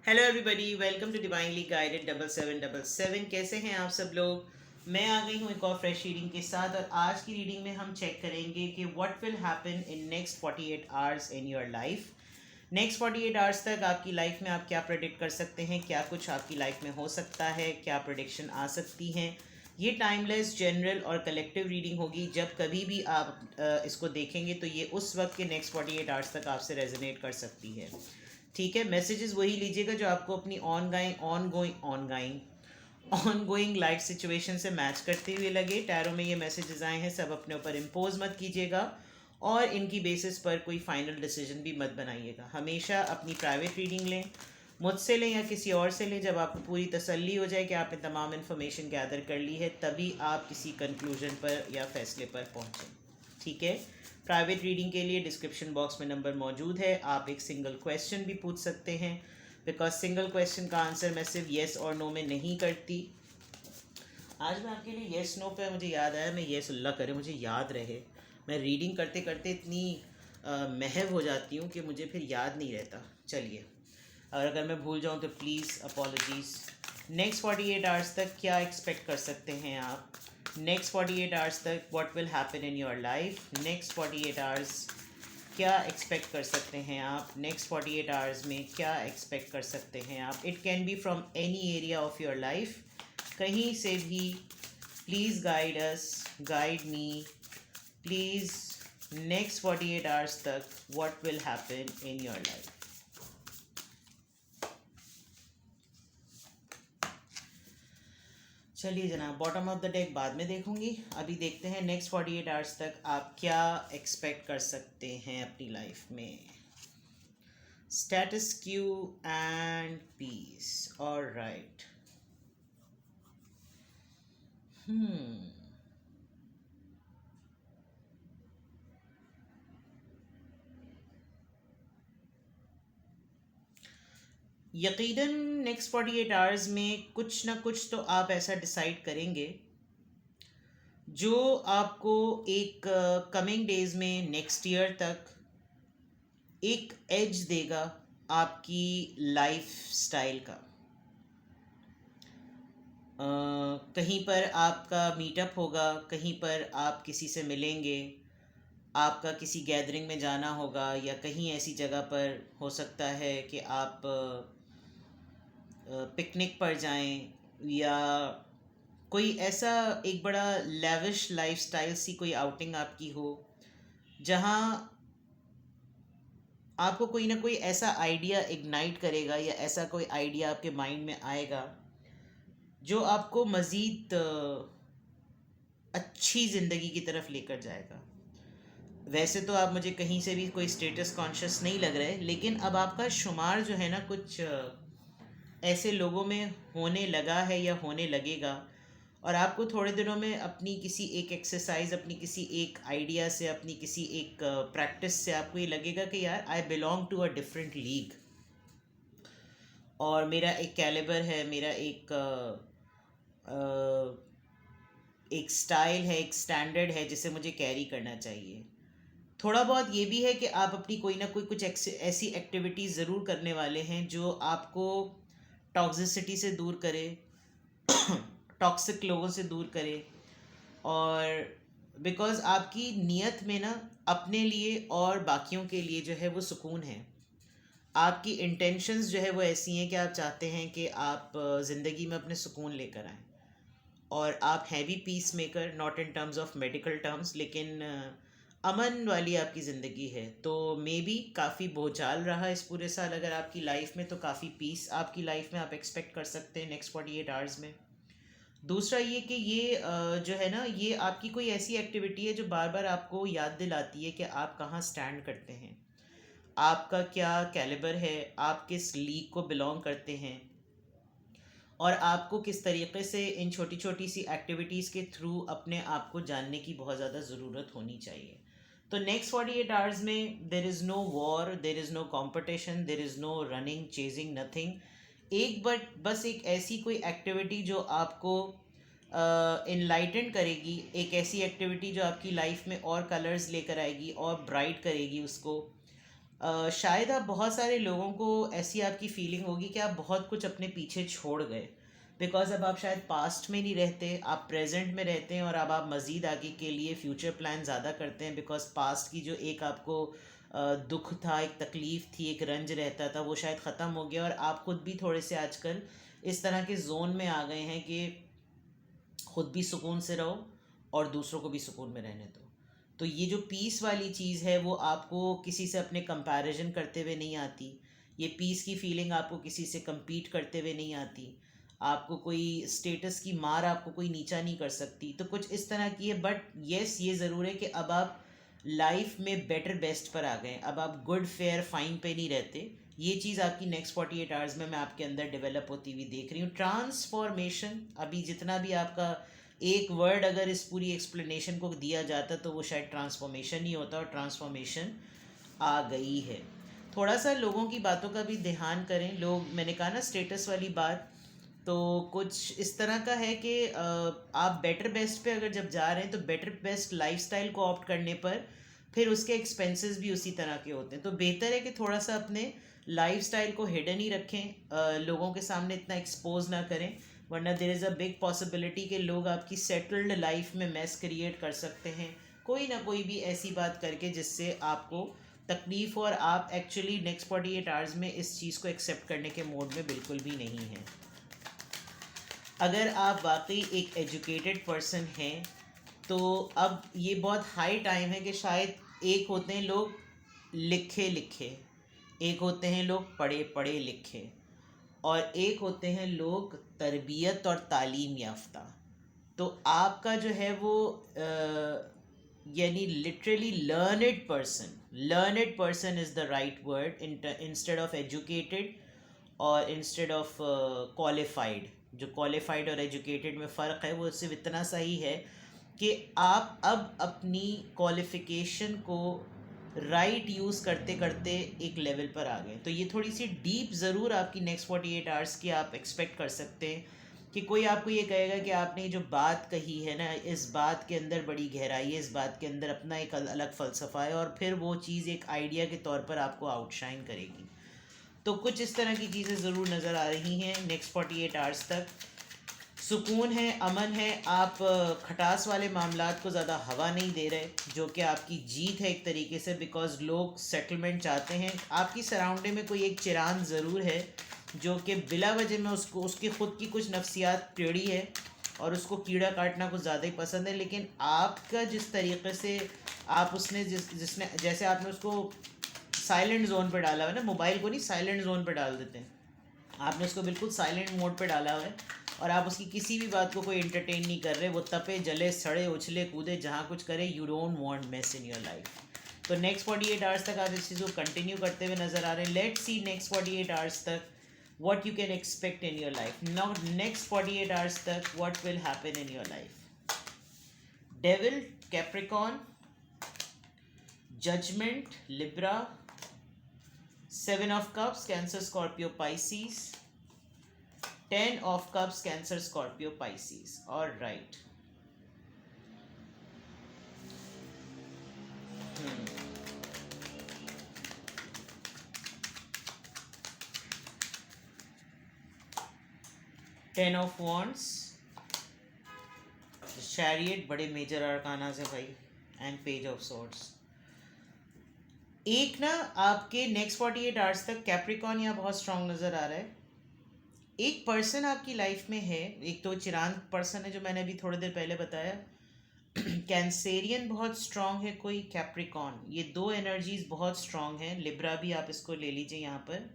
Hello everybody, welcome to divinely guided 7777। कैसे हैं आप सब लोग। मैं आ गई हूँ एक और फ्रेश रीडिंग के साथ, और आज की रीडिंग में हम चेक करेंगे कि what will happen in next 48 hours in your life. Next 48 hours तक आपकी लाइफ में आप क्या प्रेडिक्ट कर सकते हैं, क्या कुछ आपकी लाइफ में हो सकता है, क्या प्रेडिक्शन आ सकती हैं। ये टाइमलेस, जनरल और कलेक्टिव रीडिंग होगी। जब कभी भी आप इसको देखेंगे तो ये उस वक्त के नेक्स्ट 48 आवर्स तक आपसे रेजोनेट कर सकती है। ठीक है, मैसेजेस वही लीजिएगा जो आपको अपनी ऑन गोइंग लाइफ सिचुएशन से मैच करते हुए लगे। टैरो में ये मैसेजेस आए हैं, सब अपने ऊपर इम्पोज मत कीजिएगा और इनकी बेसिस पर कोई फाइनल डिसीजन भी मत बनाइएगा। हमेशा अपनी प्राइवेट रीडिंग लें, मुझसे लें या किसी और से लें। जब आपको पूरी तसल्ली हो जाए कि आपने तमाम इन्फॉर्मेशन गैदर कर ली है, तभी आप किसी कंक्लूजन पर या फैसले पर पहुँचें। ठीक है, प्राइवेट रीडिंग के लिए डिस्क्रिप्शन बॉक्स में नंबर मौजूद है। आप एक सिंगल क्वेश्चन भी पूछ सकते हैं, बिकॉज सिंगल क्वेश्चन का आंसर मैं सिर्फ येस और नो में नहीं करती। आज मैं आपके लिए येस नो पे मुझे याद आया, मैं येस अल्लाह करे मुझे याद रहे। मैं रीडिंग करते करते इतनी महव हो जाती हूँ कि मुझे फिर याद नहीं रहता। चलिए, और अगर मैं भूल जाऊँ तो प्लीज़ अपॉलॉजीज़। नेक्स्ट 48 आवर्स तक क्या एक्सपेक्ट कर सकते हैं आप। नेक्स्ट 48 आवर्स तक what will happen in your life. Next 48 hours क्या एक्सपेक्ट कर सकते हैं आप। नेक्स्ट 48 आवर्स में क्या एक्सपेक्ट कर सकते हैं आप। It can be from any area of your life, कहीं से भी। Please guide us, guide me please. Next 48 hours तक what will happen in your life. चलिए जनाब, बॉटम ऑफ द डेक बाद में देखूंगी। अभी देखते हैं नेक्स्ट 48 आवर्स तक आप क्या एक्सपेक्ट कर सकते हैं अपनी लाइफ में। Status quo and peace, alright. यकीनन नेक्स्ट 48 आवर्स में कुछ ना कुछ तो आप ऐसा डिसाइड करेंगे जो आपको एक कमिंग डेज में, नेक्स्ट ईयर तक एक एज देगा आपकी लाइफ स्टाइल का। कहीं पर आपका मीटअप होगा, कहीं पर आप किसी से मिलेंगे, आपका किसी गैदरिंग में जाना होगा, या कहीं ऐसी जगह पर हो सकता है कि आप पिकनिक पर जाएं, या कोई ऐसा एक बड़ा लेविश लाइफस्टाइल सी कोई आउटिंग आपकी हो, जहां आपको कोई ना कोई ऐसा आइडिया इग्नाइट करेगा, या ऐसा कोई आइडिया आपके माइंड में आएगा जो आपको मज़ीद अच्छी ज़िंदगी की तरफ लेकर जाएगा। वैसे तो आप मुझे कहीं से भी कोई स्टेटस कॉन्शियस नहीं लग रहे, लेकिन अब आपका शुमार जो है ना कुछ ऐसे लोगों में होने लगा है या होने लगेगा, और आपको थोड़े दिनों में अपनी किसी एक एक्सरसाइज, अपनी किसी एक आइडिया से, अपनी किसी एक प्रैक्टिस से आपको ये लगेगा कि यार I belong to a different league, और मेरा एक कैलिबर है, मेरा एक स्टाइल है, एक स्टैंडर्ड है जिसे मुझे कैरी करना चाहिए। थोड़ा बहुत ये भी है कि आप अपनी कोई ना कोई कुछ ऐसी एक्टिविटीज़ ज़रूर करने वाले हैं जो आपको टॉक्सिसिटी से दूर करे, टॉक्सिक लोगों से दूर करे। और बिकॉज़ आपकी नीयत में ना अपने लिए और बाकियों के लिए जो है वो सुकून है। आपकी इंटेंशंस जो है वो ऐसी हैं कि आप चाहते हैं कि आप ज़िंदगी में अपने सुकून लेकर आएँ, और आप हैं भी peace maker, not in terms of medical terms, लेकिन अमन वाली आपकी ज़िंदगी है। तो मे बी काफ़ी भूचाल रहा इस पूरे साल अगर आपकी लाइफ में, तो काफ़ी पीस आपकी लाइफ में आप एक्सपेक्ट कर सकते हैं नेक्स्ट 48 आवर्स में। दूसरा ये कि ये जो है ना, ये आपकी कोई ऐसी एक्टिविटी है जो बार बार आपको याद दिलाती है कि आप कहाँ स्टैंड करते हैं, आपका क्या कैलिबर है, आप किस लीग को बिलोंग करते हैं, और आपको किस तरीके से इन छोटी छोटी सी एक्टिविटीज़ के थ्रू अपने आप को जानने की बहुत ज़्यादा ज़रूरत होनी चाहिए। तो नेक्स्ट 48 आवर्स में there is no war, there is no competition, there is no running chasing nothing. एक बस एक ऐसी कोई एक्टिविटी जो आपको इनलाइटन करेगी, एक ऐसी एक्टिविटी जो आपकी लाइफ में और कलर्स लेकर आएगी और ब्राइट करेगी उसको, शायद आप बहुत सारे लोगों को ऐसी आपकी फीलिंग होगी कि आप बहुत कुछ अपने पीछे छोड़ गए, बिकॉज अब आप शायद पास्ट में नहीं रहते, आप प्रेजेंट में रहते हैं, और अब आप मज़ीद आगे के लिए फ्यूचर प्लान ज़्यादा करते हैं, बिकॉज पास्ट की जो एक आपको दुख था, एक तकलीफ़ थी, एक रंज रहता था, वो शायद ख़त्म हो गया, और आप ख़ुद भी थोड़े से आजकल इस तरह के जोन में आ गए हैं कि खुद भी सुकून से रहो और दूसरों को भी सुकून में रहने दो। तो ये जो पीस वाली चीज़ है वो आपको किसी से अपने कंपैरिजन करते हुए नहीं आती। ये पीस की फीलिंग आपको किसी से compete करते हुए नहीं आती। आपको कोई स्टेटस की मार आपको कोई नीचा नहीं कर सकती। तो कुछ इस तरह की है, बट येस ये ज़रूर है कि अब आप लाइफ में बेटर बेस्ट पर आ गए। अब आप गुड फेयर फाइन पे नहीं रहते। ये चीज़ आपकी नेक्स्ट 48 आवर्स में मैं आपके अंदर डेवलप होती हुई देख रही हूँ। ट्रांसफॉर्मेशन, अभी जितना भी आपका एक वर्ड अगर इस पूरी एक्सप्लेनेशन को दिया जाता तो वो शायद ट्रांसफॉर्मेशन ही होता, और ट्रांसफॉर्मेशन आ गई है। थोड़ा सा लोगों की बातों का भी ध्यान करें। लोग, मैंने कहा ना स्टेटस वाली बात, तो कुछ इस तरह का है कि आप बेटर बेस्ट पे अगर जब जा रहे हैं तो बेटर बेस्ट लाइफस्टाइल को ऑप्ट करने पर फिर उसके एक्सपेंसेस भी उसी तरह के होते हैं। तो बेहतर है कि थोड़ा सा अपने लाइफस्टाइल को हिडन ही रखें, लोगों के सामने इतना एक्सपोज ना करें, वरना there is a big possibility कि लोग आपकी सेटल्ड लाइफ में मैस क्रिएट कर सकते हैं, कोई ना कोई भी ऐसी बात करके जिससे आपको तकलीफ़, और आप एक्चुअली नेक्स्ट 48 आवर्स में इस चीज़ को एक्सेप्ट करने के मोड में बिल्कुल भी नहीं हैं। अगर आप वाकई एक एजुकेटेड पर्सन हैं तो अब ये बहुत हाई टाइम है कि शायद, एक होते हैं लोग लिखे लिखे, एक होते हैं लोग पढ़े पढ़े लिखे, और एक होते हैं लोग तरबियत और तालीम याफ्ता। तो आपका जो है वो यानी literally learned person is the right word, instead of educated और इंस्टेड ऑफ क्वालिफाइड। जो क्वालिफाइड और एजुकेटेड में फ़र्क है वो सिर्फ इतना सा ही है कि आप अब अपनी क्वालिफ़िकेशन को राइट यूज़ करते करते एक लेवल पर आ गए। तो ये थोड़ी सी डीप ज़रूर आपकी नेक्स्ट 48 आवर्स की आप एक्सपेक्ट कर सकते हैं कि कोई आपको ये कहेगा कि आपने जो बात कही है ना, इस बात के अंदर बड़ी गहराई है, इस बात के अंदर अपना एक अलग फ़लसफ़ा है, और फिर वो चीज़ एक आइडिया के तौर पर आपको आउटशाइन करेगी। तो कुछ इस तरह की चीज़ें ज़रूर नज़र आ रही हैं नेक्स्ट 48 आवर्स तक। सुकून है, अमन है, आप खटास वाले मामलात को ज़्यादा हवा नहीं दे रहे, जो कि आपकी जीत है एक तरीके से, बिकॉज़ लोग सेटलमेंट चाहते हैं। आपकी सराउंडिंग में कोई एक चिरान ज़रूर है जो कि बिला वजह में उसको उसकी ख़ुद की कुछ नफ्सियात टेढ़ी है और उसको कीड़ा काटना कुछ ज़्यादा ही पसंद है। लेकिन आपका जिस तरीके से आप उसने जिसने जैसे आपने उसको साइलेंट जोन पे डाला हुआ है ना, मोबाइल को नहीं साइलेंट जोन पे डाल देते हैं, आपने उसको बिल्कुल साइलेंट मोड पे डाला हुआ है, और आप उसकी किसी भी बात को कोई एंटरटेन नहीं कर रहे। वो तपे जले सड़े उछले कूदे जहाँ कुछ करे, you don't want mess in your life. तो नेक्स्ट 48 आवर्स तक आप इस चीज़ को कंटिन्यू करते हुए नज़र आ रहे हैं। लेट्स सी नेक्स्ट 48 आवर्स तक what you can expect in your life. Now next 48 hours तक what will happen in your life. Devil, Capricorn, Judgment, Libra, 7 of Cups, Cancer, Scorpio, Pisces, 10 of Cups, Cancer, Scorpio, Pisces. All right. 10 of Wands, Chariot, बड़े major arcana से भाई, and page of swords. एक ना आपके next 48 hours तक Capricorn यहाँ बहुत strong नज़र आ रहा है। एक पर्सन आपकी लाइफ में है, एक तो चिरांद पर्सन है जो मैंने अभी थोड़ी देर पहले बताया, कैंसेरियन बहुत स्ट्रांग है, कोई कैप्रिकॉन, ये दो एनर्जीज बहुत स्ट्रांग हैं। लिब्रा भी आप इसको ले लीजिए यहाँ पर।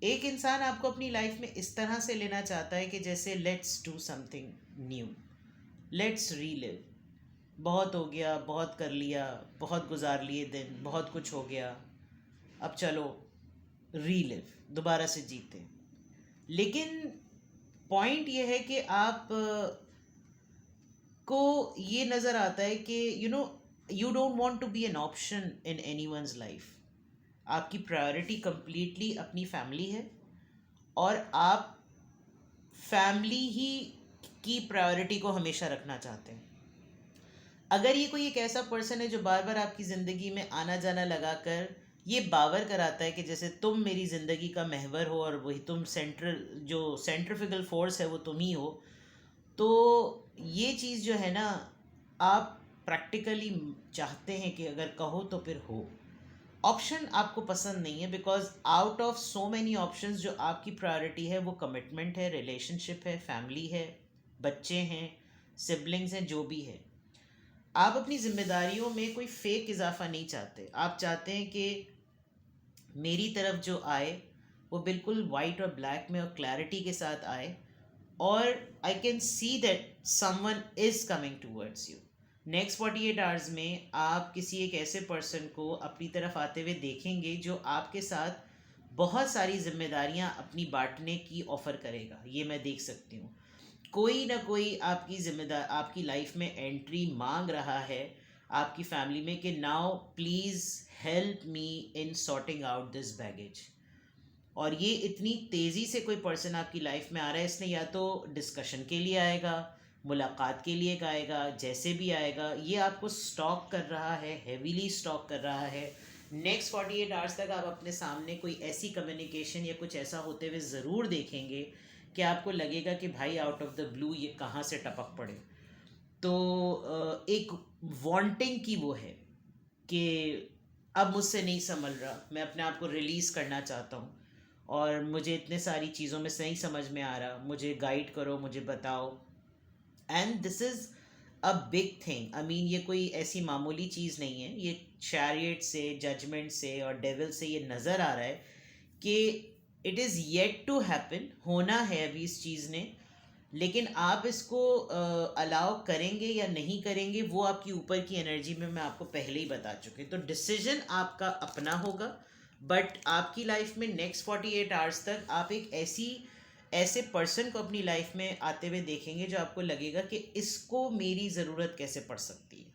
एक इंसान आपको अपनी लाइफ में इस तरह से लेना चाहता है कि जैसे let's do something new, let's relive, बहुत हो गया, बहुत कर लिया, बहुत गुजार लिए दिन, बहुत कुछ हो गया, अब चलो रीलिव, दोबारा से जीते। लेकिन पॉइंट ये है कि आप को ये नज़र आता है कि you don't want to be an option in anyone's life. आपकी प्रायोरिटी कंप्लीटली अपनी फैमिली है, और आप फैमिली ही की प्रायोरिटी को हमेशा रखना चाहते हैं। अगर ये कोई एक ऐसा पर्सन है जो बार बार आपकी ज़िंदगी में आना जाना लगाकर ये बावर कराता है कि जैसे तुम मेरी ज़िंदगी का महवर हो और वही तुम जो सेंट्रिफिकल फोर्स है वो तुम ही हो। तो ये चीज़ जो है ना, आप प्रैक्टिकली चाहते हैं कि अगर कहो तो फिर हो। ऑप्शन आपको पसंद नहीं है because out of so many options जो आपकी प्रायोरिटी है वो कमिटमेंट है, रिलेशनशिप है, फैमिली है, बच्चे हैं, सिबलिंग्स हैं, जो भी है। आप अपनी जिम्मेदारियों में कोई फेक इजाफा नहीं चाहते। आप चाहते हैं कि मेरी तरफ जो आए वो बिल्कुल वाइट और ब्लैक में और क्लैरिटी के साथ आए, और I can see that someone is coming towards you. Next 48 hours में आप किसी एक ऐसे पर्सन को अपनी तरफ आते हुए देखेंगे जो आपके साथ बहुत सारी जिम्मेदारियां अपनी बांटने की ऑफ़र करेगा। ये मैं देख सकती हूँ। कोई ना कोई आपकी जिम्मेदार आपकी लाइफ में एंट्री मांग रहा है आपकी फैमिली में कि now please help me in sorting out this baggage. और ये इतनी तेज़ी से कोई पर्सन आपकी लाइफ में आ रहा है, इसने या तो डिस्कशन के लिए आएगा, मुलाकात के लिए आएगा, जैसे भी आएगा, ये आपको स्टॉक कर रहा है, हेवीली स्टॉक कर रहा है। नेक्स्ट 48 आवर्स तक आप अपने सामने कोई ऐसी कम्युनिकेशन या कुछ ऐसा होते हुए ज़रूर देखेंगे कि आपको लगेगा कि भाई आउट ऑफ द ब्लू ये कहाँ से टपक पड़े। तो एक वांटिंग की वो है कि अब मुझसे नहीं संभल रहा, मैं अपने आप को रिलीज़ करना चाहता हूँ और मुझे इतने सारी चीज़ों में से नहीं समझ में आ रहा, मुझे गाइड करो, मुझे बताओ। And this is a big thing. I mean ये कोई ऐसी मामूली चीज़ नहीं है। ये चैरियट से, जजमेंट से और डेविल से ये नज़र आ रहा है कि it is yet to happen, होना है अभी इस चीज़ ने। लेकिन आप इसको अलाउ करेंगे या नहीं करेंगे वो आपकी ऊपर की एनर्जी में मैं आपको पहले ही बता चुके। तो डिसीजन आपका अपना होगा, बट आपकी लाइफ में नेक्स्ट 48 आवर्स तक आप एक ऐसे पर्सन को अपनी लाइफ में आते हुए देखेंगे जो आपको लगेगा कि इसको मेरी ज़रूरत कैसे पड़ सकती है,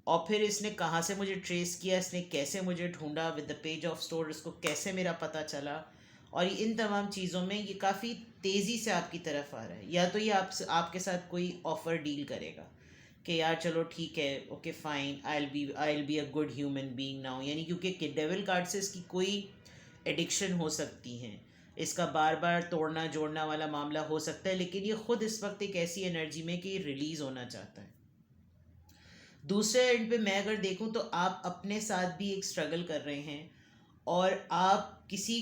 और फिर इसने कहाँ से मुझे ट्रेस किया, इसने कैसे मुझे ढूंढा, with the page of store इसको कैसे मेरा पता चला। और इन तमाम चीज़ों में ये काफ़ी तेज़ी से आपकी तरफ आ रहा है। या तो ये आपके साथ कोई ऑफ़र डील करेगा कि यार चलो ठीक है, okay fine, I will be a good human being now. यानी क्योंकि डेविल कार्ड से इसकी कोई एडिक्शन हो सकती है, इसका बार बार तोड़ना जोड़ना वाला मामला हो सकता है, लेकिन ये खुद इस वक्त एक ऐसी एनर्जी में कि ये रिलीज़ होना चाहता है। दूसरे एंड पे मैं अगर देखूं तो आप अपने साथ भी एक स्ट्रगल कर रहे हैं और आप किसी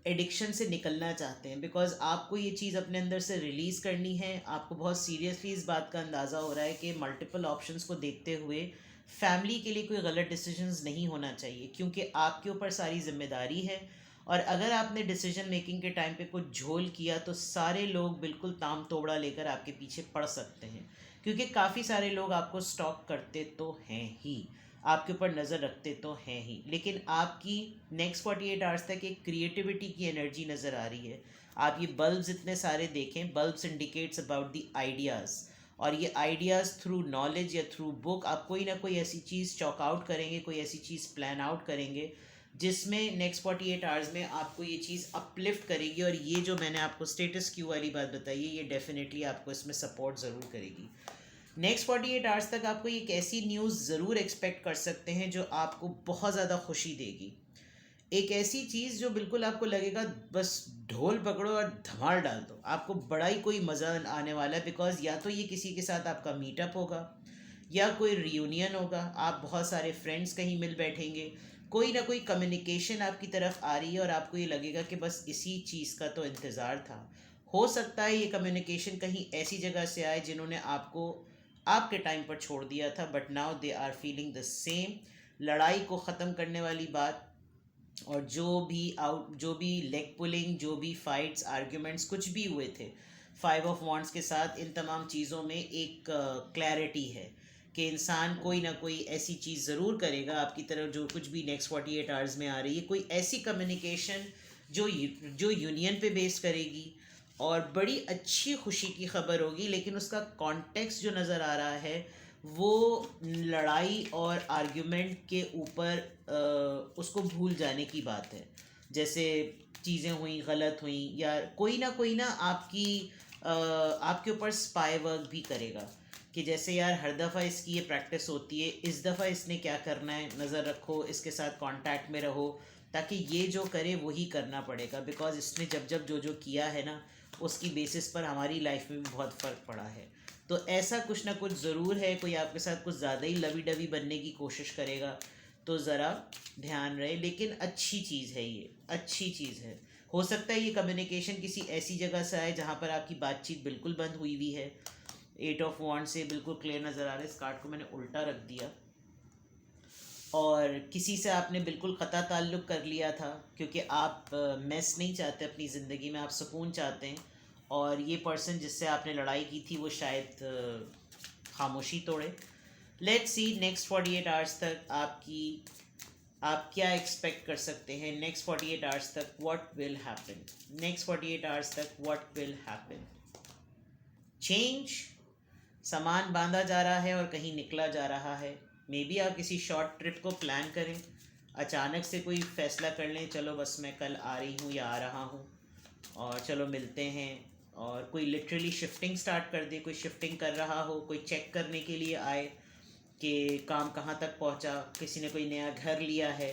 एडिक्शन से निकलना चाहते हैं, बिकॉज आपको ये चीज़ अपने अंदर से रिलीज़ करनी है। आपको बहुत सीरियसली इस बात का अंदाज़ा हो रहा है कि मल्टीपल ऑप्शंस को देखते हुए फैमिली के लिए कोई गलत डिसीजंस नहीं होना चाहिए, क्योंकि आपके ऊपर सारी जिम्मेदारी है। और अगर आपने डिसीजन मेकिंग के टाइम पे कुछ झोल किया तो सारे लोग बिल्कुल ताम तोड़ा लेकर आपके पीछे पड़ सकते हैं, क्योंकि काफ़ी सारे लोग आपको स्टॉक करते तो हैं ही, आपके ऊपर नज़र रखते तो हैं ही। लेकिन आपकी नेक्स्ट 48 आवर्स तक एक क्रिएटिविटी की एनर्जी नज़र आ रही है। आप ये बल्ब्स इतने सारे देखें, bulbs indicates about the ideas, और ये आइडियाज़ थ्रू नॉलेज या थ्रू बुक आप कोई ना कोई ऐसी चीज़ चॉक आउट करेंगे, कोई ऐसी चीज़ प्लान आउट करेंगे जिसमें नेक्स्ट 48 आवर्स में आपको ये चीज़ अपलिफ्ट करेगी। और ये जो मैंने आपको स्टेटस क्यू वाली बात बताई है, ये डेफिनेटली आपको इसमें सपोर्ट ज़रूर करेगी। नेक्स्ट 48 आवर्स तक आपको एक ऐसी न्यूज़ ज़रूर एक्सपेक्ट कर सकते हैं जो आपको बहुत ज़्यादा खुशी देगी। एक ऐसी चीज़ जो बिल्कुल आपको लगेगा बस ढोल पकड़ो और धमाल डाल दो, आपको बड़ा ही कोई मज़ा आने वाला है। बिकॉज या तो ये किसी के साथ आपका मीटअप होगा या कोई रियूनियन होगा, आप बहुत सारे फ्रेंड्स कहीं मिल बैठेंगे, कोई ना कोई कम्युनिकेशन आपकी तरफ आ रही है और आपको ये लगेगा कि बस इसी चीज़ का तो इंतज़ार था। हो सकता है ये कम्युनिकेशन कहीं ऐसी जगह से आए जिन्होंने आपको आपके टाइम पर छोड़ दिया था, but now they are feeling the same. लड़ाई को ख़त्म करने वाली बात, और जो भी लेग पुलिंग, जो भी फाइट्स आर्ग्यूमेंट्स कुछ भी हुए थे 5 ऑफ वॉन्ड्स के साथ, इन तमाम चीज़ों में एक क्लैरिटी है कि इंसान कोई ना कोई ऐसी चीज़ ज़रूर करेगा आपकी तरफ, जो कुछ भी नेक्स्ट 48 आवर्स में आ रही है, कोई ऐसी कम्युनिकेशन जो यूनियन पे बेस करेगी और बड़ी अच्छी खुशी की खबर होगी। लेकिन उसका कॉन्टेक्स्ट जो नज़र आ रहा है वो लड़ाई और आर्ग्यूमेंट के ऊपर उसको भूल जाने की बात है। जैसे चीज़ें हुई, गलत हुई, या कोई ना आपके ऊपर स्पाई वर्क भी करेगा कि जैसे यार हर दफ़ा इसकी ये प्रैक्टिस होती है, इस दफ़ा इसने क्या करना है, नज़र रखो, इसके साथ कांटेक्ट में रहो, ताकि ये जो करे वही करना पड़ेगा। बिकॉज इसने जब जब जो जो किया है ना, उसकी बेसिस पर हमारी लाइफ में भी बहुत फ़र्क पड़ा है। तो ऐसा कुछ ना कुछ ज़रूर है, कोई आपके साथ कुछ ज़्यादा ही लवी डवी बनने की कोशिश करेगा तो ज़रा ध्यान रहे। लेकिन अच्छी चीज़ है, ये अच्छी चीज़ है। हो सकता है ये कम्युनिकेशन किसी ऐसी जगह से आए जहाँ पर आपकी बातचीत बिल्कुल बंद हुई हुई है। 8 ऑफ वॉन्ड से बिल्कुल क्लियर नज़र आ रहा है। इस कार्ड को मैंने उल्टा रख दिया। और किसी से आपने बिल्कुल क़ता ताल्लुक़ कर लिया था, क्योंकि आप मेस नहीं चाहते अपनी ज़िंदगी में, आप सुकून चाहते हैं। और ये पर्सन जिससे आपने लड़ाई की थी वो शायद खामोशी तोड़े। लेट्स सी नेक्स्ट 48 आवर्स तक आप क्या एक्सपेक्ट कर सकते हैं। नेक्स्ट 48 आवर्स तक what will happen. Next 48 hours तक व्हाट विल हैपन। चेंज, सामान बांधा जा रहा है और कहीं निकला जा रहा है। मे बी आप किसी शॉर्ट ट्रिप को प्लान करें, अचानक से कोई फ़ैसला कर लें, चलो बस मैं कल आ रही हूँ या आ रहा हूँ और चलो मिलते हैं। और कोई लिटरली शिफ्टिंग स्टार्ट कर दे, कोई शिफ्टिंग कर रहा हो, कोई चेक करने के लिए आए कि काम कहाँ तक पहुँचा। किसी ने कोई नया घर लिया है,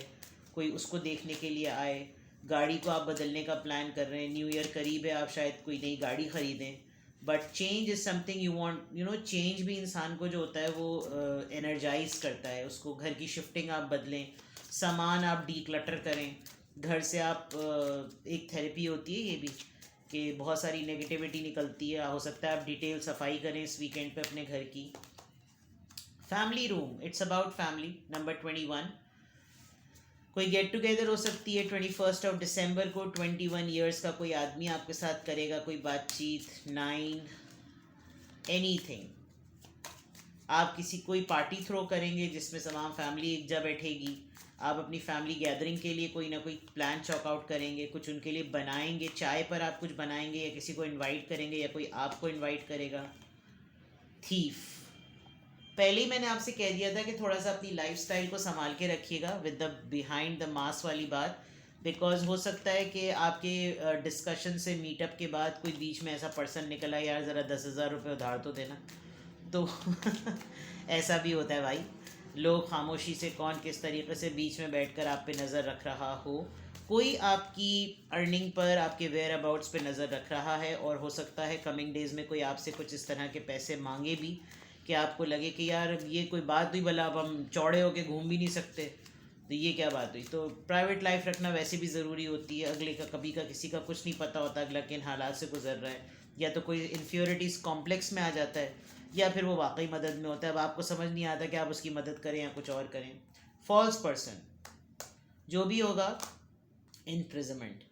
कोई उसको देखने के लिए आए। गाड़ी को आप बदलने का प्लान कर रहे हैं, न्यू ईयर करीब है, आप शायद कोई नई गाड़ी ख़रीदें। But change is something you want, you know. Change भी इंसान को जो होता है वो एनर्जाइज करता है उसको। घर की शिफ्टिंग आप बदलें, सामान आप डीक्लटर करें घर से। आप एक थेरेपी होती है ये भी, कि बहुत सारी नेगेटिविटी निकलती है। हो सकता है आप डिटेल सफाई करें इस वीकेंड पे अपने घर की। Family room, it's about family. Number 21, कोई गेट टुगेदर हो सकती है 21 को। 21 ईयर्स का कोई आदमी आपके साथ करेगा कोई बातचीत। 9, एनीथिंग। आप किसी कोई पार्टी थ्रो करेंगे जिसमें तमाम फैमिली एक जगह बैठेगी। आप अपनी फैमिली गैदरिंग के लिए कोई ना कोई प्लान चॉक आउट करेंगे, कुछ उनके लिए बनाएंगे। चाय पर आप कुछ बनाएंगे या किसी को इनवाइट करेंगे या कोई आपको इनवाइट करेगा। थीफ, पहले ही मैंने आपसे कह दिया था कि थोड़ा सा अपनी लाइफस्टाइल को संभाल के रखिएगा with the behind the mass वाली बात। बिकॉज हो सकता है कि आपके डिस्कशन से मीटअप के बाद कोई बीच में ऐसा पर्सन निकला, यार ज़रा 10,000 रुपये उधार तो देना। तो ऐसा भी होता है भाई। लोग खामोशी से कौन किस तरीके से बीच में बैठकर आप पे नज़र रख रहा हो। कोई आपकी अर्निंग पर, आपके वेयर अबाउट्स पे नज़र रख रहा है। और हो सकता है कमिंग डेज़ में कोई आपसे कुछ इस तरह के पैसे मांगे भी कि आपको लगे कि यार ये कोई बात हुई, भला अब हम चौड़े होके घूम भी नहीं सकते, तो ये क्या बात हुई। तो प्राइवेट लाइफ रखना वैसे भी ज़रूरी होती है। अगले का कभी का किसी का कुछ नहीं पता होता, अगला किन हालात से गुजर रहा है। या तो कोई इन्फ्योरिटीज़ कॉम्प्लेक्स में आ जाता है, या फिर वो वाकई मदद में होता है। अब आपको समझ नहीं आता कि आप उसकी मदद करें या कुछ और करें। फॉल्स पर्सन जो भी होगा, इम्प्रिजनमेंट,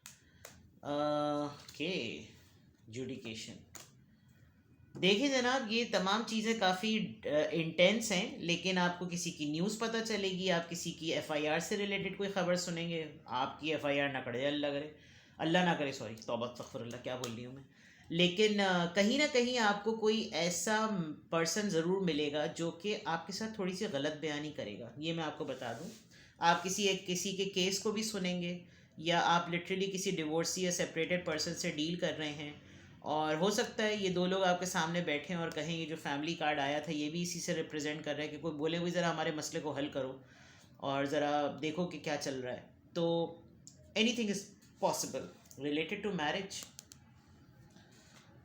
के जुडिकेशन। देखिए जनाब, ये तमाम चीज़ें काफ़ी इंटेंस हैं, लेकिन आपको किसी की न्यूज़ पता चलेगी, आप किसी की एफआईआर से रिलेटेड कोई ख़बर सुनेंगे। आपकी एफआईआर ना करे, अल्लाह ना करे, सॉरी, तौबा अस्तगफिरुल्लाह, क्या बोल रही हूँ मैं। लेकिन कहीं ना कहीं आपको कोई ऐसा पर्सन ज़रूर मिलेगा जो कि आपके साथ थोड़ी सी गलत बयानी करेगा। ये मैं आपको बता दूँ। आप किसी के केस को भी सुनेंगे, या आप लिटरली किसी डिवोर्सी या सेपरेटेड पर्सन से डील कर रहे हैं। और हो सकता है ये दो लोग आपके सामने बैठे हैं और कहें ये जो फैमिली कार्ड आया था ये भी इसी से रिप्रेजेंट कर रहा है, कि कोई बोले हुए ज़रा हमारे मसले को हल करो और ज़रा देखो कि क्या चल रहा है। तो anything is possible related to marriage.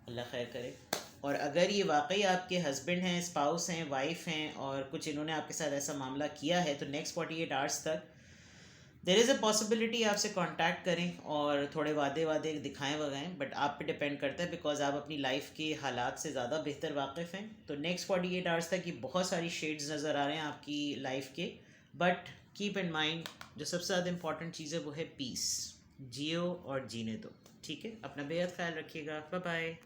Allah खैर करे। और अगर ये वाकई आपके हस्बैंड हैं, स्पाउस हैं, वाइफ हैं, और कुछ इन्होंने आपके साथ ऐसा मामला किया है, तो नेक्स्ट 48 आवर्स तक देर इज़ अ पॉसिबिलिटी आपसे कांटेक्ट करें और थोड़े वादे दिखाएं वगैरह। बट आप पे डिपेंड करता है, बिकॉज आप अपनी लाइफ के हालात से ज़्यादा बेहतर वाकिफ़ हैं। तो नेक्स्ट 48 आवर्स तक ये बहुत सारी शेड्स नज़र आ रहे हैं आपकी लाइफ के। बट कीप इन माइंड, जो सबसे ज़्यादा इंपॉर्टेंट चीज़ है वो है पीस। जियो और जीने दो, ठीक है। अपना बेहद ख्याल रखिएगा। Bye bye.